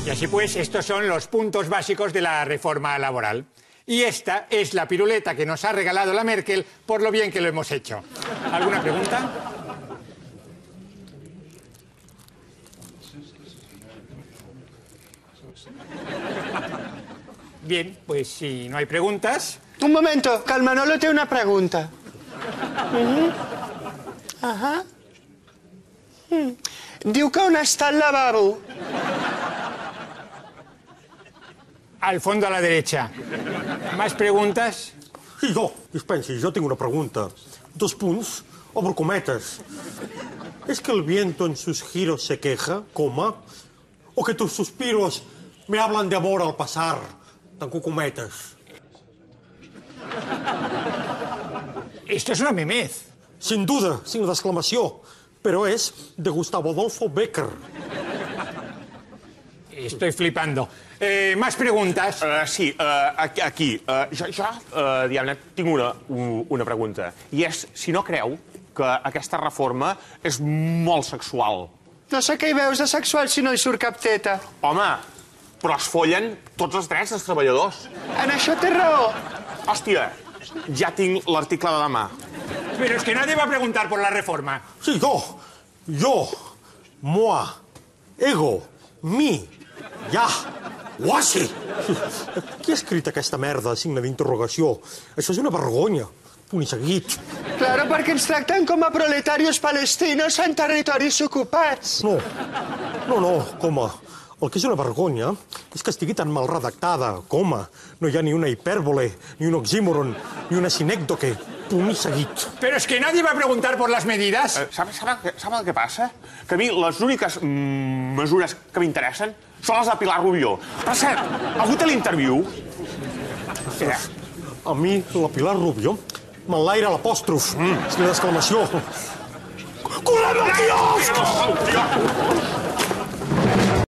Y así pues, estos son los puntos básicos de la reforma laboral. Y esta es la piruleta que nos ha regalado la Merkel por lo bien que lo hemos hecho. ¿Alguna pregunta? Bien, pues si no hay preguntas... Un momento, que el Manolo té una pregunta. Diu que on està el lavabo? Al fondo a la derecha. ¿Más preguntas? Sí, dispensi, yo tengo una pregunta. 2 punts, obro cometes. ¿Es que el viento en sus giros se queja, coma? ¿O que tus suspiros me hablan de amor al pasar, tanco cometes? Esto es una memez. Sin duda, signo d'exclamació, però és de Gustavo Adolfo Bécquer. Estoy flipando. ¿Más preguntas? Sí, aquí. Jo, diguem-ne, tinc una pregunta. I és si no creu que aquesta reforma és molt sexual. No sé què hi veus de sexual si no hi surt cap teta. Home, però es follen tots els drets dels treballadors. En això té raó. Hòstia, ja tinc l'article de demà. Pero es que nadie va a preguntar por la reforma. Sí, yo, moi, ego, mi, ja, wasi. Qui ha escrit aquesta merda de signe d'interrogació? Això és una vergonya. Punt i seguit. Claro, perquè ens tracten com a proletarios palestinos en territoris ocupats. No, coma. El que és una vergonya és que estigui tan mal redactada, coma. No hi ha ni una hipèrbole, ni un oxímoron, ni una sinècdoque. Punt i seguit. Pero es que nadie va a preguntar por las medidas. Sap el que passa? Que a mi les úniques mesures que m'interessen són les de Pilar Rubió. Per cert, algú té l'interviu? A mi, la Pilar Rubió, m'enlaira l'apòstrof. Signo d'exclamació. Colem el quiosc!